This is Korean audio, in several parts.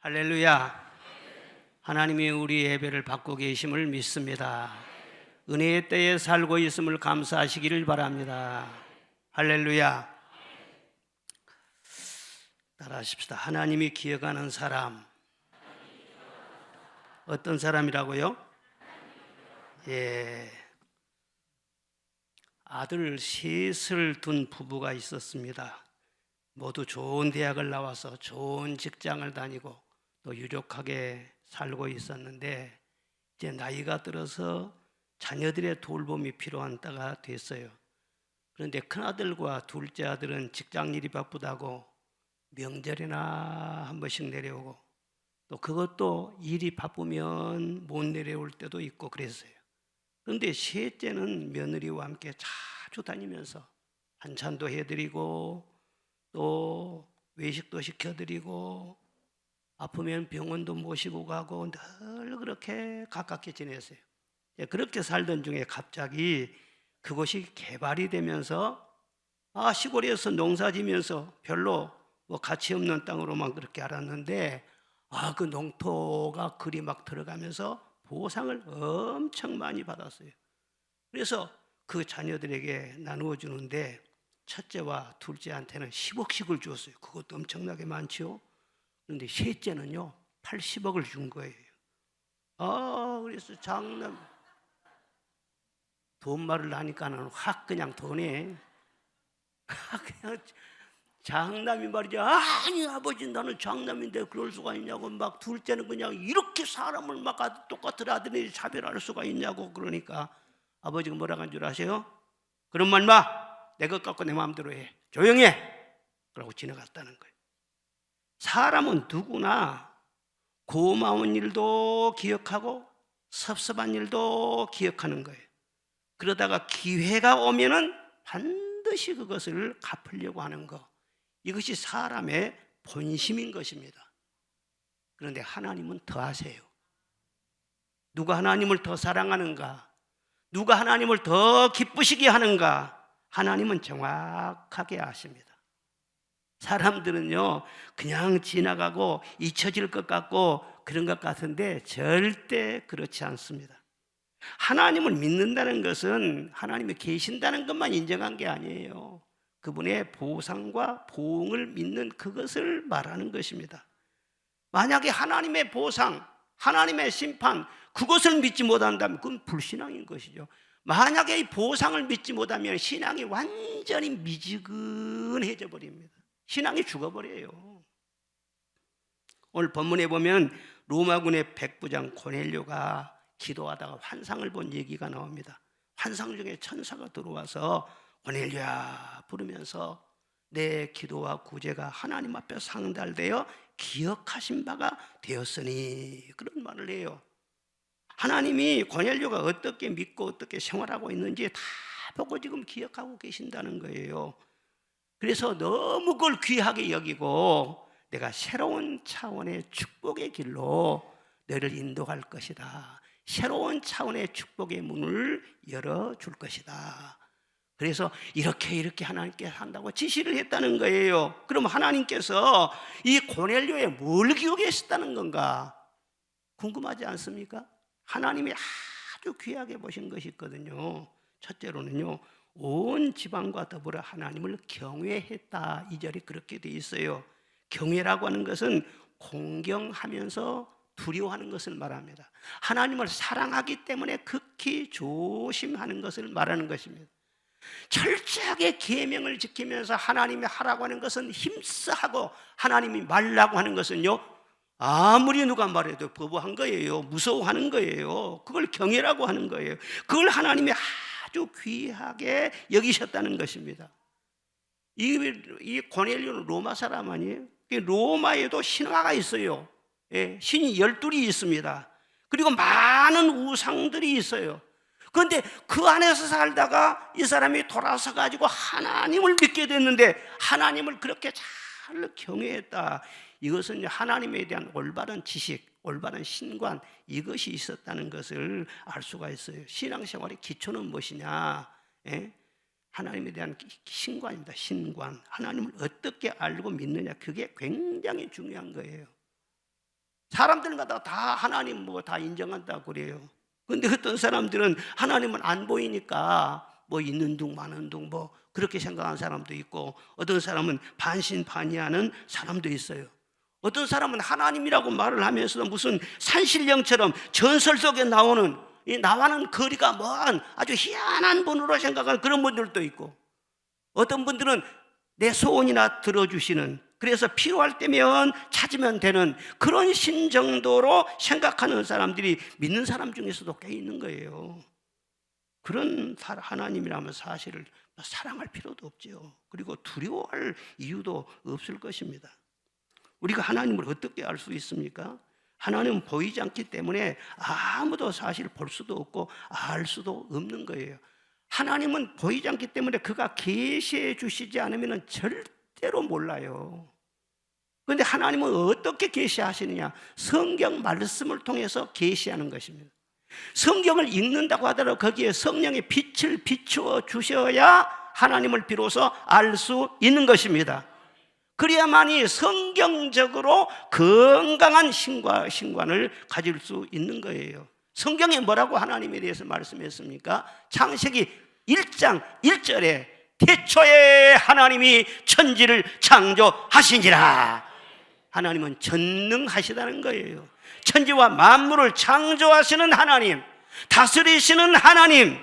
할렐루야. 하나님이 우리 예배를 받고 계심을 믿습니다. 은혜의 때에 살고 있음을 감사하시기를 바랍니다. 할렐루야. 따라하십시다. 하나님이 기억하는 사람. 어떤 사람이라고요? 아들 셋을 둔 부부가 있었습니다. 모두 좋은 대학을 나와서 좋은 직장을 다니고 또 유력하게 살고 있었는데, 이제 나이가 들어서 자녀들의 돌봄이 필요한 때가 됐어요. 그런데 큰아들과 둘째 아들은 직장일이 바쁘다고 명절이나 한 번씩 내려오고, 또 그것도 일이 바쁘면 못 내려올 때도 있고 그랬어요. 그런데 셋째는 며느리와 함께 자주 다니면서 반찬도 해드리고 또 외식도 시켜드리고 아프면 병원도 모시고 가고 늘 그렇게 가깝게 지냈어요. 그렇게 살던 중에 갑자기 그곳이 개발이 되면서 시골에서 농사 지면서 별로 가치 없는 땅으로만 그렇게 알았는데, 그 농토가 그리 막 들어가면서 보상을 엄청 많이 받았어요. 그래서 그 자녀들에게 나누어 주는데 첫째와 둘째한테는 10억씩을 주었어요. 그것도 엄청나게 많죠. 그런데 셋째는요 80억을 준 거예요. 그래서 장남 돈 말을 하니까는 확 그냥 돈에 그냥 장남이 말이죠. 아니 아버지 나는 장남인데 그럴 수가 있냐고, 막 둘째는 그냥 이렇게 사람을 막 똑같은 아들이 차별할 수가 있냐고. 그러니까 아버지가 뭐라고 한 줄 아세요? 그런 말 마, 내 것 갖고 내 마음대로 해, 조용히 해, 그러고 지나갔다는 거예요. 사람은 누구나 고마운 일도 기억하고 섭섭한 일도 기억하는 거예요. 그러다가 기회가 오면은 반드시 그것을 갚으려고 하는 거, 이것이 사람의 본심인 것입니다. 그런데 하나님은 더 하세요. 누가 하나님을 더 사랑하는가? 누가 하나님을 더 기쁘시게 하는가? 하나님은 정확하게 아십니다. 사람들은요 그냥 지나가고 잊혀질 것 같고 그런 것 같은데 절대 그렇지 않습니다. 하나님을 믿는다는 것은 하나님이 계신다는 것만 인정한 게 아니에요. 그분의 보상과 보응을 믿는 그것을 말하는 것입니다. 만약에 하나님의 보상, 하나님의 심판, 그것을 믿지 못한다면 그건 불신앙인 것이죠. 만약에 이 보상을 믿지 못하면 신앙이 완전히 미지근해져 버립니다. 신앙이 죽어버려요. 오늘 본문에 보면 로마군의 백부장 고넬료가 기도하다가 환상을 본 얘기가 나옵니다. 환상 중에 천사가 들어와서 고넬료야 부르면서 내 기도와 구제가 하나님 앞에 상달되어 기억하신 바가 되었으니, 그런 말을 해요. 하나님이 고넬료가 어떻게 믿고 어떻게 생활하고 있는지 다 보고 지금 기억하고 계신다는 거예요. 그래서 너무 그걸 귀하게 여기고 내가 새로운 차원의 축복의 길로 너를 인도할 것이다, 새로운 차원의 축복의 문을 열어줄 것이다. 그래서 이렇게 하나님께 한다고 지시를 했다는 거예요. 그럼 하나님께서 이 고넬료에 뭘 기억했다는 건가 궁금하지 않습니까? 하나님이 아주 귀하게 보신 것이 있거든요. 첫째로는요, 온 지방과 더불어 하나님을 경외했다. 이 절이 그렇게 돼 있어요. 경외라고 하는 것은 공경하면서 두려워하는 것을 말합니다. 하나님을 사랑하기 때문에 극히 조심하는 것을 말하는 것입니다. 철저하게 계명을 지키면서 하나님이 하라고 하는 것은 힘써 하고, 하나님이 말라고 하는 것은요 아무리 누가 말해도 거부한 거예요. 무서워하는 거예요. 그걸 경외라고 하는 거예요. 그걸 하나님이 아주 귀하게 여기셨다는 것입니다. 이 고넬료는 로마 사람 아니에요? 로마에도 신화가 있어요. 신이 12이 있습니다. 그리고 많은 우상들이 있어요. 그런데 그 안에서 살다가 이 사람이 돌아서 가지고 하나님을 믿게 됐는데 하나님을 그렇게 잘 경외했다. 이것은 하나님에 대한 올바른 지식, 올바른 신관, 이것이 있었다는 것을 알 수가 있어요. 신앙생활의 기초는 무엇이냐? 하나님에 대한 신관입니다. 신관. 하나님을 어떻게 알고 믿느냐, 그게 굉장히 중요한 거예요. 사람들마다 다 하나님 뭐 다 인정한다고 그래요. 근데 어떤 사람들은 하나님은 안 보이니까 뭐 있는 둥 마는 둥 뭐 그렇게 생각하는 사람도 있고, 어떤 사람은 반신반의하는 사람도 있어요. 어떤 사람은 하나님이라고 말을 하면서도 무슨 산신령처럼 전설 속에 나오는, 나와는 거리가 먼 아주 희한한 분으로 생각하는 그런 분들도 있고, 어떤 분들은 내 소원이나 들어주시는, 그래서 필요할 때면 찾으면 되는 그런 신정도로 생각하는 사람들이 믿는 사람 중에서도 꽤 있는 거예요. 그런 하나님이라면 사실을 사랑할 필요도 없죠. 그리고 두려워할 이유도 없을 것입니다. 우리가 하나님을 어떻게 알 수 있습니까? 하나님은 보이지 않기 때문에 아무도 사실 볼 수도 없고 알 수도 없는 거예요. 하나님은 보이지 않기 때문에 그가 계시해 주시지 않으면 절대로 몰라요. 그런데 하나님은 어떻게 계시하시느냐? 성경 말씀을 통해서 계시하는 것입니다. 성경을 읽는다고 하더라도 거기에 성령의 빛을 비추어 주셔야 하나님을 비로소 알 수 있는 것입니다. 그래야만이 성경적으로 건강한 신관을 가질 수 있는 거예요. 성경에 뭐라고 하나님에 대해서 말씀했습니까? 창세기 1장 1절에 태초에 하나님이 천지를 창조하시니라. 하나님은 전능하시다는 거예요. 천지와 만물을 창조하시는 하나님, 다스리시는 하나님,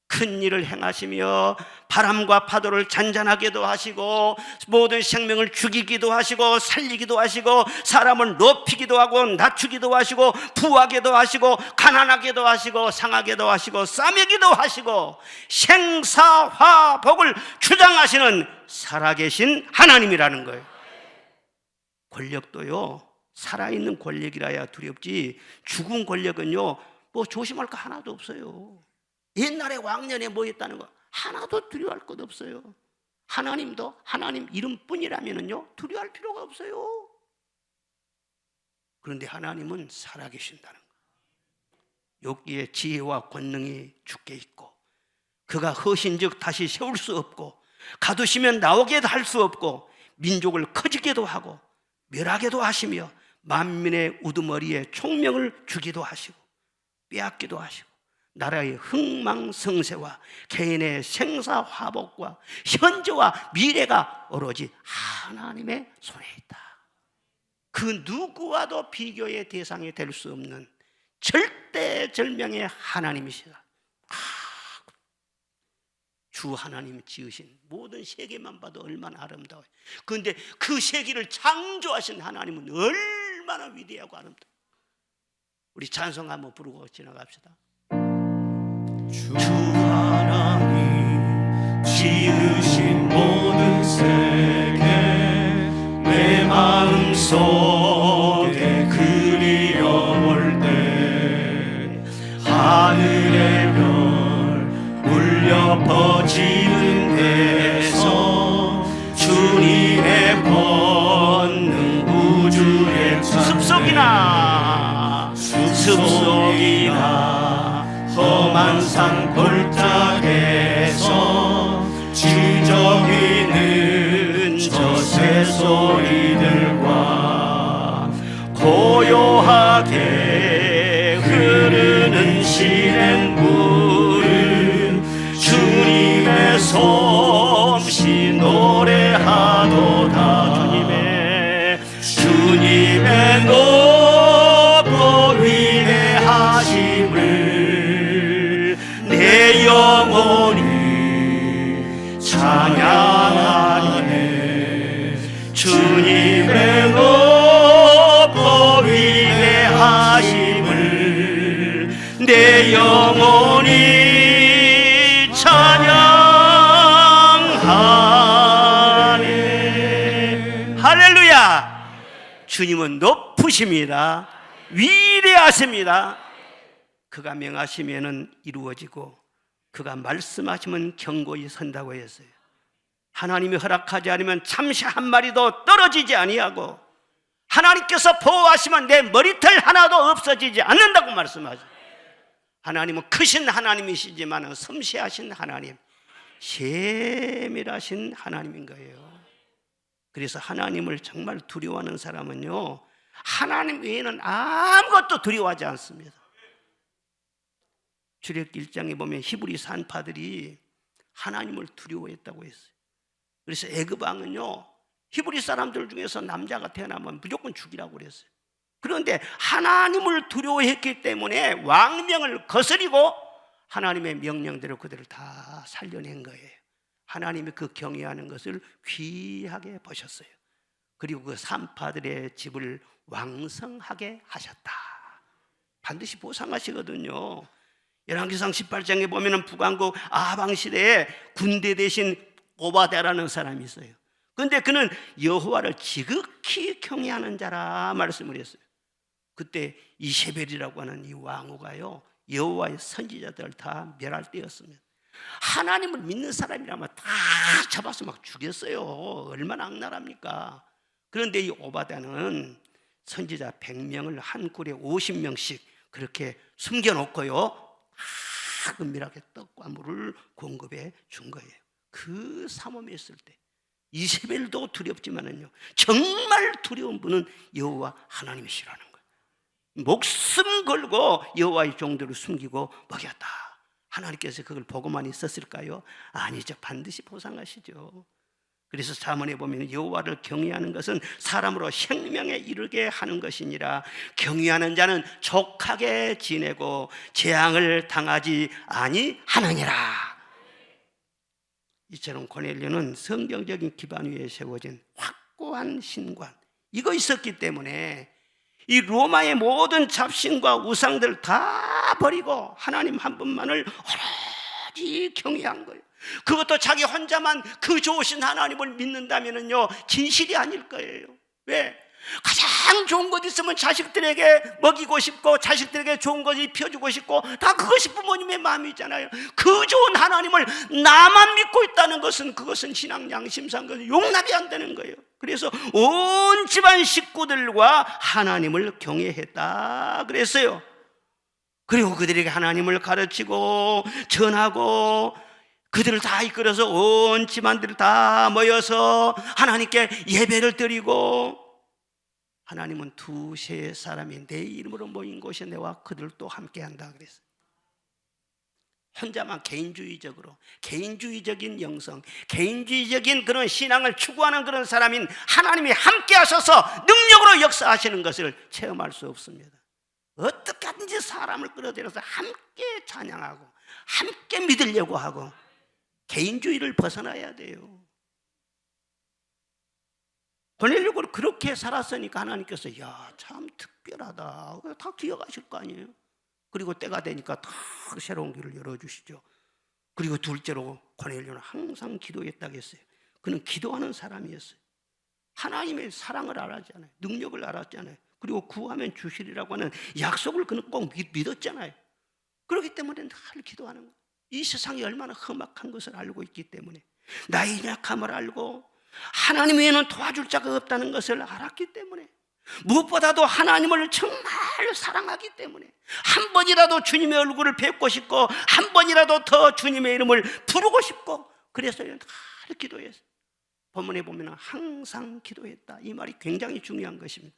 큰 일을 행하시며 바람과 파도를 잔잔하게도 하시고 모든 생명을 죽이기도 하시고 살리기도 하시고 사람을 높이기도 하고 낮추기도 하시고 부하게도 하시고 가난하게도 하시고 상하게도 하시고 싸매기도 하시고 생사화복을 주장하시는 살아계신 하나님이라는 거예요. 권력도요, 살아있는 권력이라야 두렵지 죽은 권력은요 뭐 조심할 거 하나도 없어요. 옛날에 왕년에 뭐 했다는 거 하나도 두려워할 것 없어요. 하나님도 하나님 이름뿐이라면요 두려워할 필요가 없어요. 그런데 하나님은 살아계신다는 거. 욥기에 지혜와 권능이 주께 있고 그가 허신즉 다시 세울 수 없고 가두시면 나오게도 할 수 없고 민족을 커지게도 하고 멸하게도 하시며 만민의 우두머리에 총명을 주기도 하시고 빼앗기도 하시고 나라의 흥망성쇠와 개인의 생사화복과 현재와 미래가 오로지 하나님의 손에 있다. 그 누구와도 비교의 대상이 될 수 없는 절대절명의 하나님이시다. 주 하나님 지으신 모든 세계만 봐도 얼마나 아름다워요. 그런데 그 세계를 창조하신 하나님은 얼마나 위대하고 아름다워요. 우리 찬송 한번 부르고 지나갑시다. 주 하나님 지으신 모든 세계 내 마음속에 그리워볼 때 하늘의 별 울려 퍼지는 데서 주님의 권능 우주의 숲속이나 험한 산 골짜기에서 주저귀는 저 새소리들과 고요하게 흐르는 시냇물은 주님의 솜씨 노래하도다. 주님의 높고 위대하심을 내 영혼이 찬양하네. 주님의 높고 위대하심을 내 영혼이 찬양하네. 할렐루야. 주님은 높으십니다. 위대하십니다. 그가 명하시면 이루어지고 그가 말씀하시면 견고히 선다고 했어요. 하나님이 허락하지 않으면 참새 한 마리도 떨어지지 아니하고 하나님께서 보호하시면 내 머리털 하나도 없어지지 않는다고 말씀하죠. 하나님은 크신 하나님이시지만 섬세하신 하나님, 세밀하신 하나님인 거예요. 그래서 하나님을 정말 두려워하는 사람은요 하나님 외에는 아무것도 두려워하지 않습니다. 출애굽기 1장에 보면 히브리 산파들이 하나님을 두려워했다고 했어요. 그래서 애굽 왕은요, 히브리 사람들 중에서 남자가 태어나면 무조건 죽이라고 그랬어요. 그런데 하나님을 두려워했기 때문에 왕명을 거스리고 하나님의 명령대로 그들을 다 살려낸 거예요. 하나님이 그 경외하는 것을 귀하게 보셨어요. 그리고 그 산파들의 집을 왕성하게 하셨다. 반드시 보상하시거든요. 열왕기상 18장에 보면은 북왕국 아방 시대에 군대 대신 오바댜라는 사람이 있어요. 그런데 그는 여호와를 지극히 경외하는 자라 말씀을 했어요. 그때 이세벨이라고 하는 이 왕후가요, 여호와의 선지자들을 다 멸할 때였습니다. 하나님을 믿는 사람이라면 다 잡아서 막 죽였어요. 얼마나 악랄합니까? 그런데 이 오바댜는 선지자 100명을 한 굴에 50명씩 그렇게 숨겨놓고요, 다 은밀하게 떡과 물을 공급해 준 거예요. 그 삼엄에 있을 때 이세벨도 두렵지만은요, 정말 두려운 분은 여호와 하나님이시라는 거예요. 목숨 걸고 여호와의 종들을 숨기고 먹였다. 하나님께서 그걸 보고만 있었을까요? 아니죠. 반드시 보상하시죠. 그래서 잠언에 보면 여호와를 경외하는 것은 사람으로 생명에 이르게 하는 것이니라. 경외하는 자는 족하게 지내고 재앙을 당하지 아니하느니라. 이처럼 고넬료는 성경적인 기반 위에 세워진 확고한 신관, 이거 있었기 때문에 이 로마의 모든 잡신과 우상들 다 버리고 하나님 한 분만을 오로지 경외한 거예요. 그것도 자기 혼자만 그 좋으신 하나님을 믿는다면요, 진실이 아닐 거예요. 왜? 가장 좋은 것 있으면 자식들에게 먹이고 싶고 자식들에게 좋은 것 입혀주고 싶고 다 그것이 부모님의 마음이잖아요. 그 좋은 하나님을 나만 믿고 있다는 것은, 그것은 신앙 양심상 용납이 안 되는 거예요. 그래서 온 집안 식구들과 하나님을 경외했다 그랬어요. 그리고 그들에게 하나님을 가르치고 전하고 그들을 다 이끌어서 온 집안들을 다 모여서 하나님께 예배를 드리고, 하나님은 두세 사람이 내 이름으로 모인 곳에 내와 그들도 함께한다 그랬어요. 혼자만 개인주의적으로, 개인주의적인 영성, 개인주의적인 그런 신앙을 추구하는 그런 사람인 하나님이 함께 하셔서 능력으로 역사하시는 것을 체험할 수 없습니다. 어떻게 하든지 사람을 끌어들여서 함께 찬양하고 함께 믿으려고 하고 개인주의를 벗어나야 돼요. 고넬료가 그렇게 살았으니까 하나님께서 야, 참 특별하다, 다 기억하실 거 아니에요. 그리고 때가 되니까 다 새로운 길을 열어주시죠. 그리고 둘째로 고넬료는 항상 기도했다고 했어요. 그는 기도하는 사람이었어요. 하나님의 사랑을 알았잖아요. 능력을 알았잖아요. 그리고 구하면 주시리라고 하는 약속을 그는 꼭 믿었잖아요. 그렇기 때문에 늘 기도하는 거예요. 이 세상이 얼마나 험악한 것을 알고 있기 때문에, 나의 약함을 알고 하나님 외에는 도와줄 자가 없다는 것을 알았기 때문에, 무엇보다도 하나님을 정말 사랑하기 때문에 한 번이라도 주님의 얼굴을 뵙고 싶고 한 번이라도 더 주님의 이름을 부르고 싶고, 그래서 늘 기도했어요. 본문에 보면 항상 기도했다, 이 말이 굉장히 중요한 것입니다.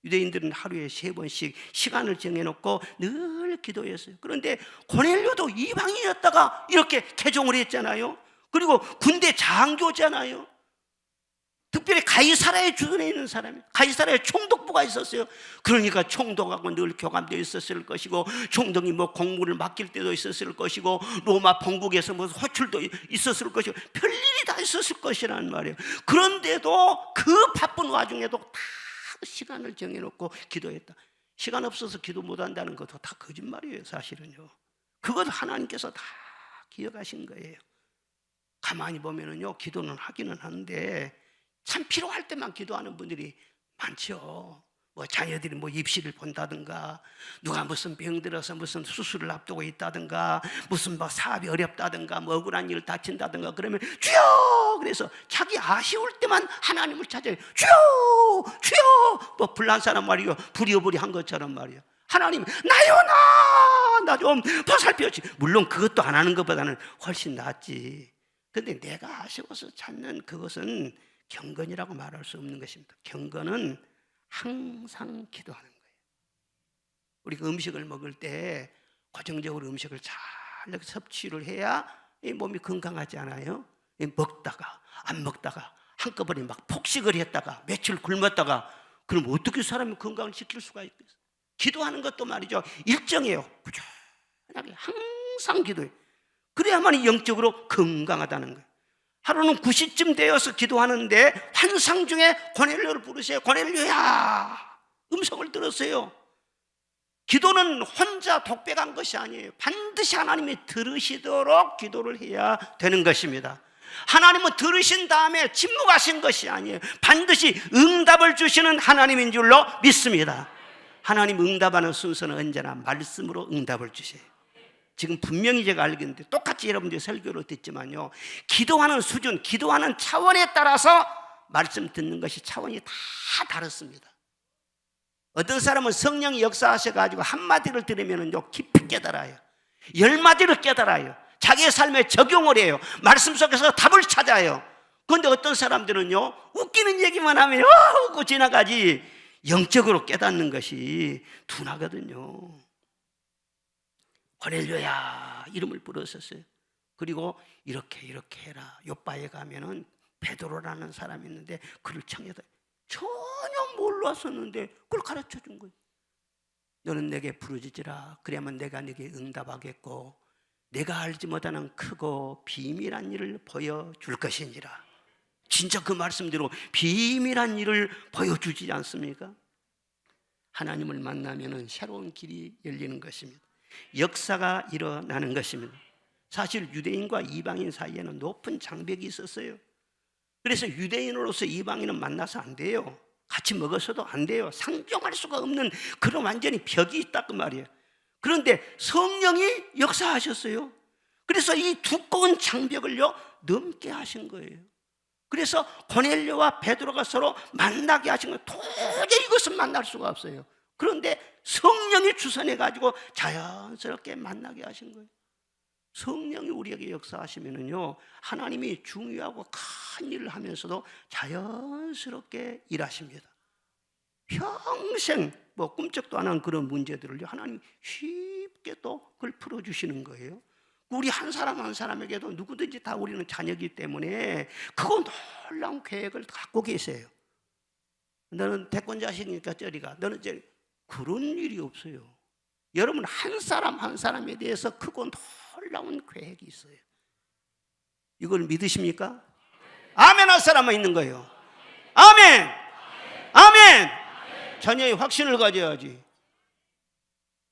유대인들은 하루에 3번씩 시간을 정해놓고 늘 기도했어요. 그런데 고넬료도 이방인이었다가 이렇게 개종을 했잖아요. 그리고 군대 장교잖아요. 특별히 가이사라의 주둔에 있는 사람이에요. 가이사라의 총독부가 있었어요. 그러니까 총독하고 늘 교감되어 있었을 것이고, 총독이 뭐 공무를 맡길 때도 있었을 것이고, 로마 본국에서 뭐 호출도 있었을 것이고, 별일이 다 있었을 것이라는 말이에요. 그런데도 그 바쁜 와중에도 다 시간을 정해놓고 기도했다. 시간 없어서 기도 못한다는 것도 다 거짓말이에요. 사실은요, 그것 하나님께서 다 기억하신 거예요. 가만히 보면은요, 기도는 하기는 하는데 참 필요할 때만 기도하는 분들이 많죠. 뭐 자녀들이 뭐 입시를 본다든가, 누가 무슨 병들어서 무슨 수술을 앞두고 있다든가, 무슨 뭐 사업이 어렵다든가, 뭐 억울한 일 다친다든가, 그러면 주여! 그래서 자기 아쉬울 때만 하나님을 찾아요. 주여! 주여! 뭐 불난 사람 말이요, 부리어부리한 것처럼 말이요, 하나님 나요, 나 좀 보살펴지. 물론 그것도 안 하는 것보다는 훨씬 낫지. 근데 내가 아쉬워서 찾는 그것은 경건이라고 말할 수 없는 것입니다. 경건은 항상 기도하는 거예요. 우리가 음식을 먹을 때 고정적으로 음식을 잘 섭취를 해야 이 몸이 건강하지 않아요? 먹다가 안 먹다가 한꺼번에 막 폭식을 했다가 며칠 굶었다가 그럼 어떻게 사람이 건강을 지킬 수가 있겠어요? 기도하는 것도 말이죠, 일정해요. 꾸준하게 항상 기도해요. 그래야만 영적으로 건강하다는 거예요. 하루는 9시쯤 되어서 기도하는데 환상 중에 고넬료를 부르세요. 고넬료야, 음성을 들었어요. 기도는 혼자 독백한 것이 아니에요. 반드시 하나님이 들으시도록 기도를 해야 되는 것입니다. 하나님은 들으신 다음에 침묵하신 것이 아니에요. 반드시 응답을 주시는 하나님인 줄로 믿습니다. 하나님 응답하는 순서는 언제나 말씀으로 응답을 주세요. 지금 분명히 제가 알겠는데 똑같이 여러분들이 설교를 듣지만요, 기도하는 수준, 기도하는 차원에 따라서 말씀 듣는 것이 차원이 다 다릅니다. 어떤 사람은 성령이 역사하셔가지고 한마디를 들으면요 깊이 깨달아요. 10마디를 깨달아요. 자기의 삶에 적용을 해요. 말씀 속에서 답을 찾아요. 그런데 어떤 사람들은요 웃기는 얘기만 하면 하고 지나가지 영적으로 깨닫는 것이 둔하거든요. 고넬료야 이름을 부르셨어요. 그리고 이렇게 해라. 요바에 가면은 베드로라는 사람이 있는데 그를 청해다. 전혀 몰랐었는데 그걸 가르쳐 준 거예요. 너는 내게 부르짖으라. 그래야만 내가 네게 응답하겠고 내가 알지 못하는 크고 비밀한 일을 보여줄 것이니라. 진짜 그 말씀대로 비밀한 일을 보여주지 않습니까? 하나님을 만나면 새로운 길이 열리는 것입니다. 역사가 일어나는 것입니다. 사실 유대인과 이방인 사이에는 높은 장벽이 있었어요. 그래서 유대인으로서 이방인은 만나서 안 돼요. 같이 먹어서도 안 돼요. 상종할 수가 없는 그런 완전히 벽이 있다고 말이에요. 그런데 성령이 역사하셨어요. 그래서 이 두꺼운 장벽을요 넘게 하신 거예요. 그래서 고넬료와 베드로가 서로 만나게 하신 거예요. 도저히 이것은 만날 수가 없어요. 그런데 성령이 주선해가지고 자연스럽게 만나게 하신 거예요. 성령이 우리에게 역사하시면은요 하나님이 중요하고 큰 일을 하면서도 자연스럽게 일하십니다. 평생 뭐 꿈쩍도 안 한 그런 문제들을 하나님이 쉽게 또 그걸 풀어주시는 거예요. 우리 한 사람 한 사람에게도 누구든지 다 우리는 자녀이기 때문에 그거 놀라운 계획을 갖고 계세요. 너는 대권 자식이니까 저리가, 너는 저리. 그런 일이 없어요. 여러분 한 사람 한 사람에 대해서 크고 놀라운 계획이 있어요. 이걸 믿으십니까? 아멘 할 사람만 있는 거예요. 아멘! 아멘! 자녀의 확신을 가져야지.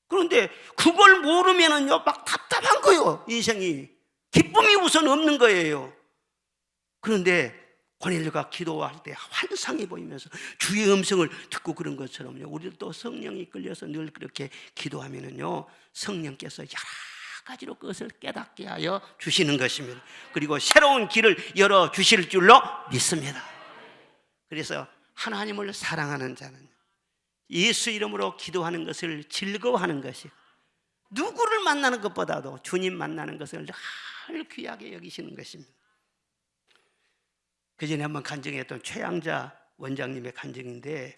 그런데 그걸 모르면은요 막 답답한 거예요. 인생이 기쁨이 우선 없는 거예요. 그런데 고넬료가 기도할 때 환상이 보이면서 주의 음성을 듣고 그런 것처럼요 우리도 성령이 이끌려서 늘 그렇게 기도하면은요 성령께서 여러 가지로 그것을 깨닫게 하여 주시는 것입니다. 그리고 새로운 길을 열어 주실 줄로 믿습니다. 그래서 하나님을 사랑하는 자는 예수 이름으로 기도하는 것을 즐거워하는 것이, 누구를 만나는 것보다도 주님 만나는 것을 늘 귀하게 여기시는 것입니다. 그 전에 한번 간증했던 최양자 원장님의 간증인데,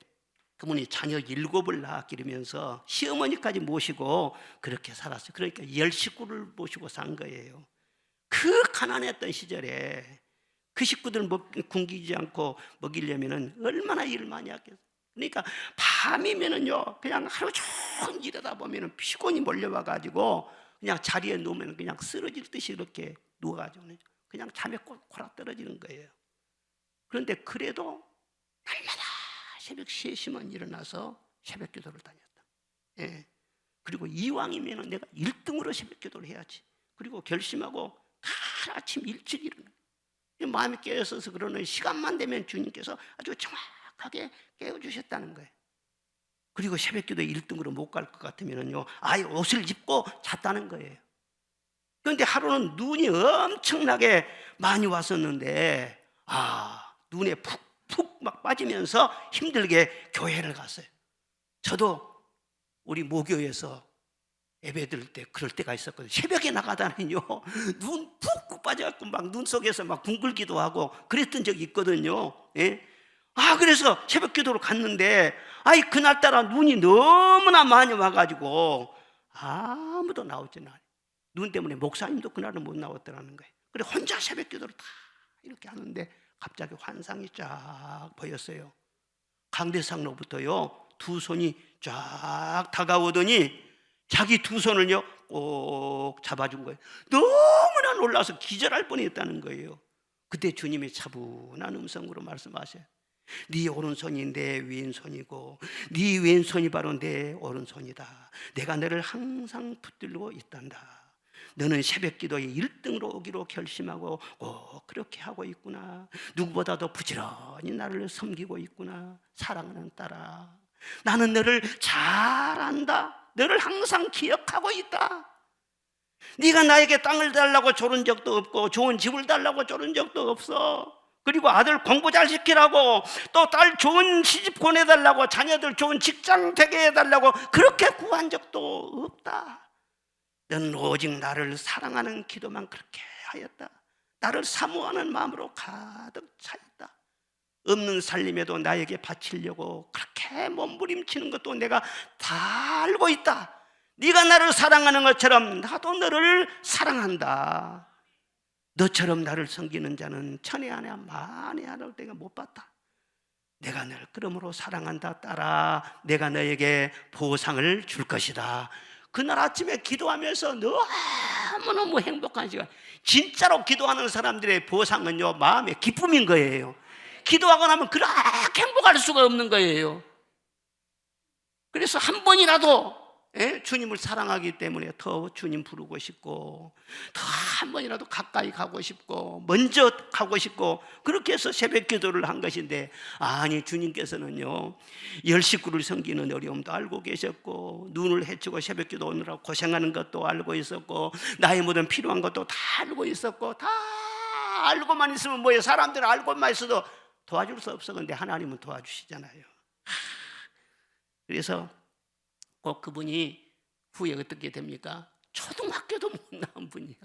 그분이 자녀 7을 낳아 기르면서 시어머니까지 모시고 그렇게 살았어요. 그러니까 10식구를 모시고 산 거예요. 그 가난했던 시절에 그 식구들 굶기지 않고 먹이려면 얼마나 일을 많이 했겠어요. 그러니까 밤이면은요 그냥 하루 종일 일하다 보면은 피곤이 몰려와 가지고 그냥 자리에 누우면 그냥 쓰러질 듯이 이렇게 누워가지고 그냥 잠에 꼴꼴 떨어지는 거예요. 그런데 그래도 날마다 새벽 3시만 일어나서 새벽 기도를 다녔다. 예. 그리고 이왕이면 내가 1등으로 새벽 기도를 해야지. 그리고 결심하고 아침 일찍 일어나. 마음이 깨어서 그러는 시간만 되면 주님께서 아주 정확하게 깨워주셨다는 거예요. 그리고 새벽 기도에 1등으로 못 갈 것 같으면요 아예 옷을 입고 잤다는 거예요. 그런데 하루는 눈이 엄청나게 많이 왔었는데 눈에 푹푹 막 빠지면서 힘들게 교회를 갔어요. 저도 우리 모교에서 예배 드릴 때 그럴 때가 있었거든요. 새벽에 나가다니요 눈 푹푹 빠져갖고 막 눈 속에서 막 둥글기도 하고 그랬던 적이 있거든요. 예? 그래서 새벽 기도를 갔는데 그날따라 눈이 너무나 많이 와가지고 아무도 나오지 않아요. 눈 때문에 목사님도 그날은 못 나왔더라는 거예요. 그래 혼자 새벽 기도를 다 이렇게 하는데 갑자기 환상이 쫙 보였어요. 강대상로부터요 두 손이 쫙 다가오더니 자기 두 손을요 꼭 잡아준 거예요. 너무나 놀라서 기절할 뻔했다는 거예요. 그때 주님이 차분한 음성으로 말씀하셔요. 네 오른손이 내 왼손이고 네 왼손이 바로 내 오른손이다. 내가 너를 항상 붙들고 있단다. 너는 새벽 기도에 1등으로 오기로 결심하고 꼭 그렇게 하고 있구나. 누구보다도 부지런히 나를 섬기고 있구나. 사랑하는 딸아, 나는 너를 잘 안다. 너를 항상 기억하고 있다. 네가 나에게 땅을 달라고 조른 적도 없고 좋은 집을 달라고 조른 적도 없어. 그리고 아들 공부 잘 시키라고, 또 딸 좋은 시집 보내달라고, 자녀들 좋은 직장 되게 해달라고 그렇게 구한 적도 없다. 너는 오직 나를 사랑하는 기도만 그렇게 하였다. 나를 사모하는 마음으로 가득 차있다. 없는 살림에도 나에게 바치려고 그렇게 몸부림치는 것도 내가 다 알고 있다. 네가 나를 사랑하는 것처럼 나도 너를 사랑한다. 너처럼 나를 섬기는 자는 천에 하나 만에 하나도 내가 못 봤다. 내가 너를 그러므로 사랑한다. 딸아, 내가 너에게 보상을 줄 것이다. 그날 아침에 기도하면서 너무너무 행복한 시간. 진짜로 기도하는 사람들의 보상은요 마음의 기쁨인 거예요. 기도하고 나면 그렇게 행복할 수가 없는 거예요. 그래서 한 번이라도 주님을 사랑하기 때문에 더 주님 부르고 싶고, 더 한 번이라도 가까이 가고 싶고, 먼저 가고 싶고, 그렇게 해서 새벽 기도를 한 것인데, 아니 주님께서는요 10식구를 섬기는 어려움도 알고 계셨고, 눈을 헤치고 새벽 기도 오느라고 고생하는 것도 알고 있었고, 나의 모든 필요한 것도 다 알고 있었고, 다 알고만 있으면 뭐예요? 사람들은 알고만 있어도 도와줄 수 없어. 근데 하나님은 도와주시잖아요. 그래서 꼭 그분이 후에 어떻게 됩니까? 초등학교도 못 나온 분이야.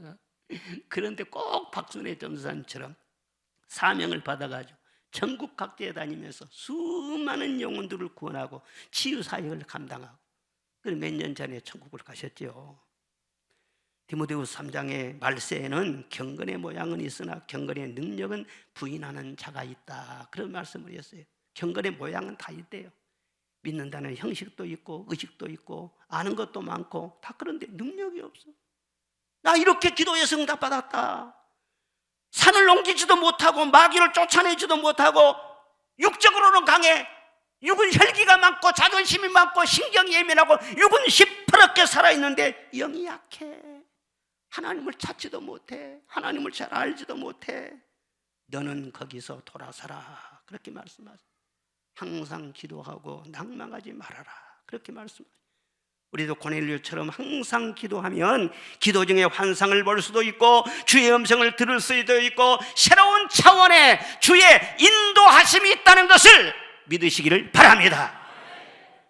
그런데 꼭 박순애 전도사님처럼 사명을 받아가지고 전국 각지에 다니면서 수많은 영혼들을 구원하고 치유사역을 감당하고, 그리고 몇 년 전에 천국을 가셨죠. 디모데후서 3장의 말세에는 경건의 모양은 있으나 경건의 능력은 부인하는 자가 있다. 그런 말씀을 했어요. 경건의 모양은 다 있대요. 믿는다는 형식도 있고 의식도 있고 아는 것도 많고 다 그런데 능력이 없어. 나 이렇게 기도해서 응답받았다. 산을 옮기지도 못하고 마귀를 쫓아내지도 못하고 육적으로는 강해. 육은 혈기가 많고 자존심이 많고 신경이 예민하고 육은 시퍼렇게 살아있는데 영이 약해. 하나님을 찾지도 못해. 하나님을 잘 알지도 못해. 너는 거기서 돌아서라. 그렇게 말씀하세요. 항상 기도하고 낭망하지 말아라. 그렇게 말씀하세요. 우리도 고넬료처럼 항상 기도하면 기도 중에 환상을 볼 수도 있고 주의 음성을 들을 수도 있고 새로운 차원의 주의 인도하심이 있다는 것을 믿으시기를 바랍니다.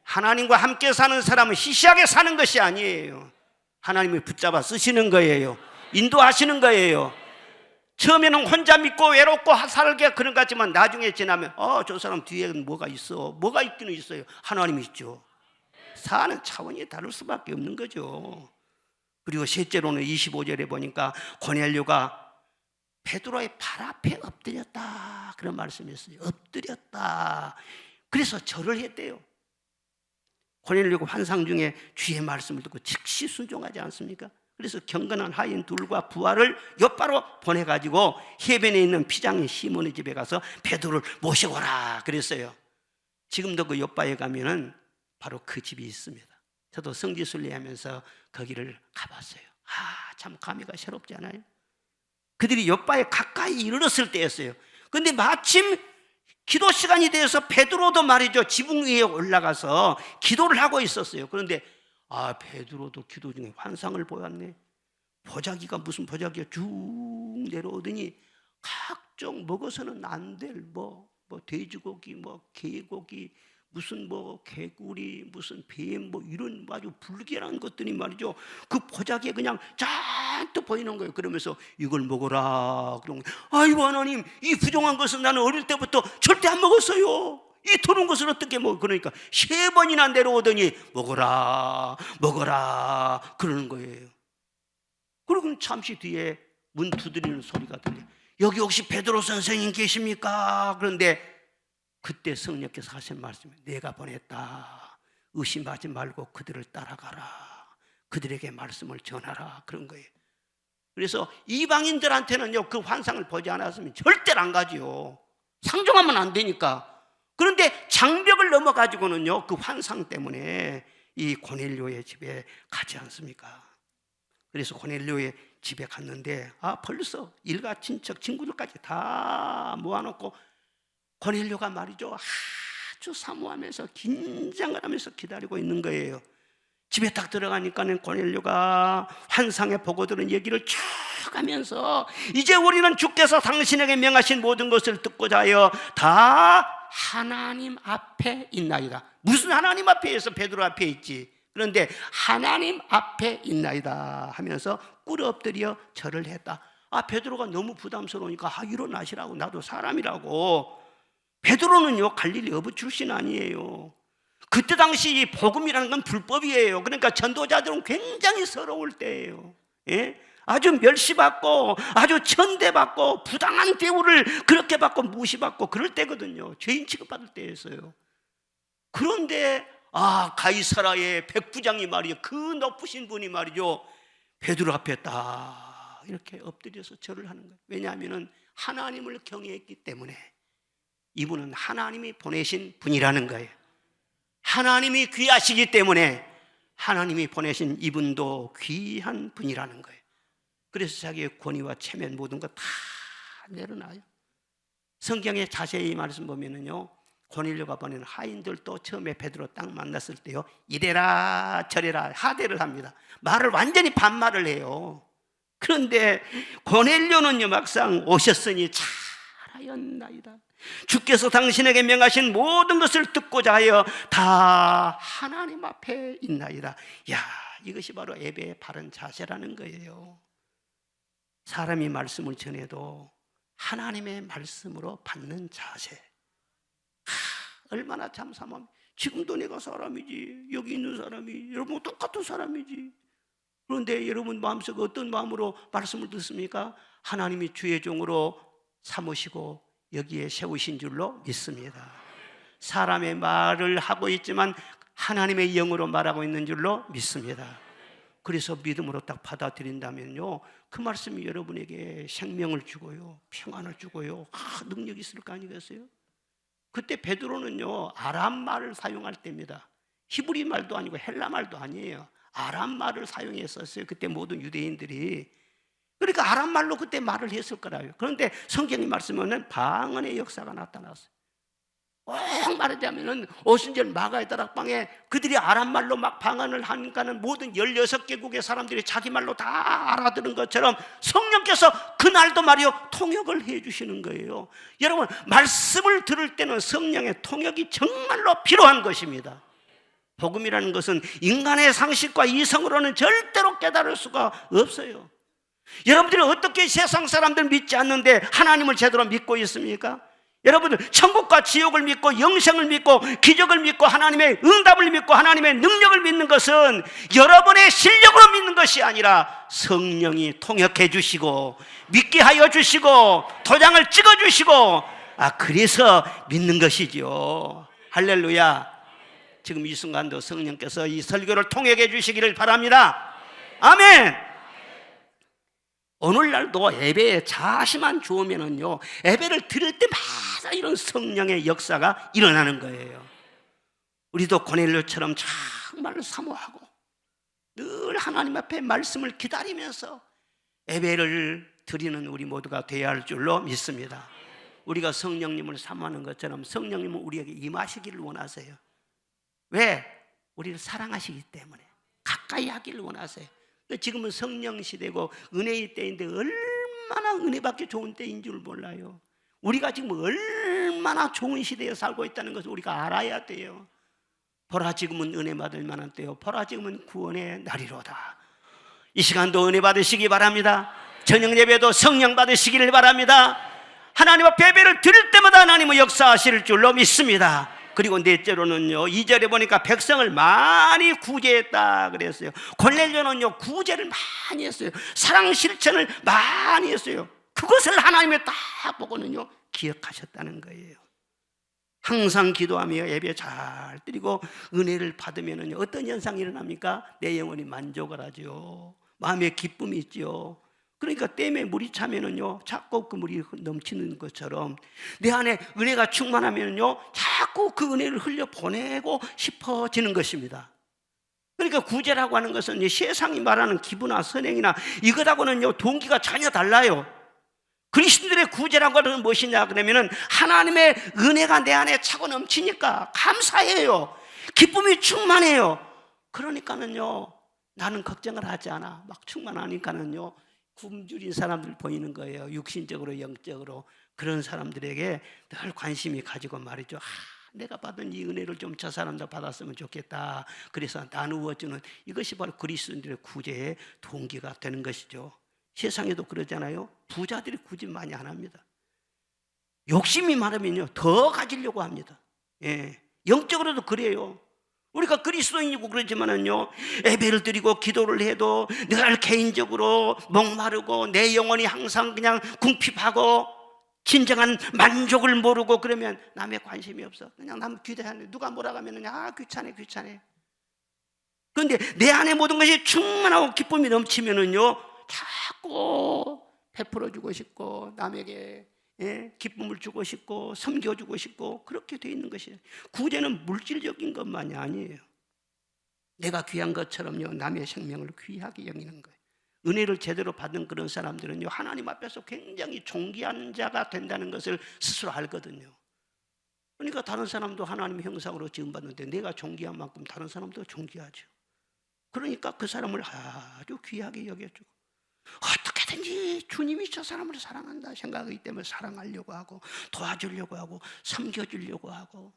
하나님과 함께 사는 사람은 시시하게 사는 것이 아니에요. 하나님이 붙잡아 쓰시는 거예요. 인도하시는 거예요. 처음에는 혼자 믿고 외롭고 살게 그런 것 같지만 나중에 지나면 저 사람 뒤에는 뭐가 있어. 뭐가 있기는 있어요. 하나님이 있죠. 사는 차원이 다를 수밖에 없는 거죠. 그리고 셋째로는 25절에 보니까 고넬료가 베드로의 발 앞에 엎드렸다. 그런 말씀이었어요. 엎드렸다. 그래서 절을 했대요. 고넬료가 환상 중에 주의 말씀을 듣고 즉시 순종하지 않습니까? 그래서 경건한 하인 둘과 부하를 엿바로 보내가지고 해변에 있는 피장의 시몬의 집에 가서 베드로를 모시고 오라 그랬어요. 지금도 그 엿바에 가면은 바로 그 집이 있습니다. 저도 성지순례하면서 거기를 가봤어요. 참 감회가 새롭지 않아요? 그들이 엿바에 가까이 이르렀을 때였어요. 그런데 마침 기도 시간이 되어서 베드로도 말이죠, 지붕 위에 올라가서 기도를 하고 있었어요. 그런데 베드로도 기도 중에 환상을 보았네. 보자기가 무슨 보자기가 쭉 내려오더니 각종 먹어서는 안 될 뭐 돼지고기, 뭐 개고기, 무슨 뭐 개구리, 무슨 뱀, 뭐 이런 아주 불길한 것들이 말이죠. 그 포자기에 그냥 잔뜩 보이는 거예요. 그러면서 이걸 먹어라. 그런 거예요. 아이고 하나님, 이 부정한 것은 나는 어릴 때부터 절대 안 먹었어요. 이 더러운 것을 어떻게 먹어? 그러니까 3번이나 내려오더니 먹어라, 먹어라 그러는 거예요. 그리고 잠시 뒤에 문 두드리는 소리가 들려요. 여기 혹시 베드로 선생님 계십니까? 그런데 그때 성령께서 하신 말씀이 내가 보냈다. 의심하지 말고 그들을 따라가라. 그들에게 말씀을 전하라. 그런 거예요. 그래서 이방인들한테는요, 그 환상을 보지 않았으면 절대로 안 가지요. 상종하면 안 되니까. 그런데 장벽을 넘어가지고는요, 그 환상 때문에 이 고넬료의 집에 가지 않습니까? 그래서 고넬료의 집에 갔는데 벌써 일가 친척 친구들까지 다 모아놓고 고넬료가 말이죠, 아주 사모하면서 긴장을 하면서 기다리고 있는 거예요. 집에 딱 들어가니까는 고넬료가 환상에 보고 들은 얘기를 쭉 하면서 이제 우리는 주께서 당신에게 명하신 모든 것을 듣고자 하여 다 하나님 앞에 있나이다. 무슨 하나님 앞에 있어? 베드로 앞에 있지. 그런데 하나님 앞에 있나이다 하면서 꿇어 엎드려 절을 했다. 베드로가 너무 부담스러우니까 일어나시라고, 나도 사람이라고. 베드로는요, 갈릴리 어부 출신 아니에요. 그때 당시 이 복음이라는 건 불법이에요. 그러니까 전도자들은 굉장히 서러울 때예요. 예? 아주 멸시받고 아주 천대받고 부당한 대우를 그렇게 받고 무시받고 그럴 때거든요. 죄인 취급받을 때였어요. 그런데 가이사라의 백부장이 말이요, 그 높으신 분이 말이죠, 베드로 앞에 딱 이렇게 엎드려서 절을 하는 거예요. 왜냐하면 하나님을 경외했기 때문에. 이분은 하나님이 보내신 분이라는 거예요. 하나님이 귀하시기 때문에 하나님이 보내신 이분도 귀한 분이라는 거예요. 그래서 자기의 권위와 체면 모든 거 다 내려놔요. 성경에 자세히 말씀 보면은요, 고넬료가 보낸 하인들도 처음에 베드로 딱 만났을 때요, 이래라 저래라 하대를 합니다. 말을 완전히 반말을 해요. 그런데 고넬료는요, 막상 오셨으니 잘하였나이다. 주께서 당신에게 명하신 모든 것을 듣고자 하여 다 하나님 앞에 있나이다. 이것이 바로 예배의 바른 자세라는 거예요. 사람이 말씀을 전해도 하나님의 말씀으로 받는 자세. 얼마나 참사함. 지금도 내가 사람이지, 여기 있는 사람이 여러분 똑같은 사람이지. 그런데 여러분 마음속에 어떤 마음으로 말씀을 듣습니까? 하나님이 주의 종으로 삼으시고 여기에 세우신 줄로 믿습니다. 사람의 말을 하고 있지만 하나님의 영으로 말하고 있는 줄로 믿습니다. 그래서 믿음으로 딱 받아들인다면요, 그 말씀이 여러분에게 생명을 주고요, 평안을 주고요, 능력이 있을 거 아니겠어요? 그때 베드로는요, 아람 말을 사용할 때입니다. 히브리 말도 아니고 헬라 말도 아니에요. 아람 말을 사용했었어요. 그때 모든 유대인들이. 그러니까 아람 말로 그때 말을 했을 거라요. 그런데 성경이 말씀하면 방언의 역사가 나타났어요. 말하자면은 오순절 마가의 다락방에 그들이 아람 말로 막 방언을 하니까는 모든 16개국의 사람들이 자기 말로 다 알아들은 것처럼 성령께서 그날도 말이요, 통역을 해 주시는 거예요. 여러분, 말씀을 들을 때는 성령의 통역이 정말로 필요한 것입니다. 복음이라는 것은 인간의 상식과 이성으로는 절대로 깨달을 수가 없어요. 여러분들이 어떻게 세상 사람들 믿지 않는데 하나님을 제대로 믿고 있습니까? 여러분들 천국과 지옥을 믿고 영생을 믿고 기적을 믿고 하나님의 응답을 믿고 하나님의 능력을 믿는 것은 여러분의 실력으로 믿는 것이 아니라 성령이 통역해 주시고 믿게 하여 주시고 도장을 찍어 주시고 그래서 믿는 것이죠. 할렐루야. 지금 이 순간도 성령께서 이 설교를 통역해 주시기를 바랍니다. 아멘. 오늘날도 예배에 자심만 주오면은요, 예배를 드릴 때마다 이런 성령의 역사가 일어나는 거예요. 우리도 고넬료처럼 정말 사모하고 늘 하나님 앞에 말씀을 기다리면서 예배를 드리는 우리 모두가 되어야 할 줄로 믿습니다. 우리가 성령님을 사모하는 것처럼 성령님은 우리에게 임하시기를 원하세요. 왜? 우리를 사랑하시기 때문에 가까이 하기를 원하세요. 지금은 성령 시대고 은혜의 때인데 얼마나 은혜 받기 좋은 때인 줄 몰라요. 우리가 지금 얼마나 얼마나 좋은 시대에 살고 있다는 것을 우리가 알아야 돼요. 보라 지금은 은혜 받을 만한 때요, 보라 지금은 구원의 날이로다. 이 시간도 은혜 받으시기 바랍니다. 저녁 예배도 성령 받으시기를 바랍니다. 하나님 앞에 예배를 드릴 때마다 하나님은 역사하실 줄로 믿습니다. 그리고 넷째로는요, 2절에 보니까 백성을 많이 구제했다 그랬어요. 골넬료는요 구제를 많이 했어요. 사랑 실천을 많이 했어요. 그것을 하나님의 딱 보고는요 기억하셨다는 거예요. 항상 기도하며 예배 잘 드리고 은혜를 받으면은요 어떤 현상이 일어납니까? 내 영혼이 만족을 하죠. 마음에 기쁨이 있죠. 그러니까 댐에 물이 차면은요 자꾸 그 물이 넘치는 것처럼 내 안에 은혜가 충만하면은요 자꾸 그 은혜를 흘려 보내고 싶어지는 것입니다. 그러니까 구제라고 하는 것은 세상이 말하는 기부나 선행이나 이것하고는요 동기가 전혀 달라요. 그리스도인들의 구제라고 하는 것은 무엇이냐 그러면은 하나님의 은혜가 내 안에 차고 넘치니까 감사해요. 기쁨이 충만해요. 그러니까는요 나는 걱정을 하지 않아. 막 충만하니까는요 굶주린 사람들 보이는 거예요. 육신적으로 영적으로. 그런 사람들에게 늘 관심이 가지고 말이죠. 내가 받은 이 은혜를 좀 저 사람도 받았으면 좋겠다. 그래서 나누어주는 이것이 바로 그리스도인들의 구제의 동기가 되는 것이죠. 세상에도 그러잖아요. 부자들이 구제 많이 안 합니다. 욕심이 많으면요 더 가지려고 합니다. 예, 영적으로도 그래요. 우리가 그리스도인이고 그러지만은요 예배를 드리고 기도를 해도 늘 개인적으로 목마르고 내 영혼이 항상 그냥 궁핍하고 진정한 만족을 모르고 그러면 남의 관심이 없어. 그냥 남 기대하는데 누가 뭐라고 하면은 귀찮아. 그런데 내 안에 모든 것이 충만하고 기쁨이 넘치면은요 자꾸 베풀어주고 싶고 남에게 기쁨을 주고 싶고 섬겨주고 싶고 그렇게 돼 있는 것이에요. 구제는 물질적인 것만이 아니에요. 내가 귀한 것처럼요 남의 생명을 귀하게 여기는 거예요. 은혜를 제대로 받은 그런 사람들은요 하나님 앞에서 굉장히 존귀한 자가 된다는 것을 스스로 알거든요. 그러니까 다른 사람도 하나님의 형상으로 지음받는데 내가 존귀한 만큼 다른 사람도 존귀하죠. 그러니까 그 사람을 아주 귀하게 여겨주고 어떻게든지 주님이 저 사람을 사랑한다 생각하기 때문에 사랑하려고 하고 도와주려고 하고 섬겨주려고 하고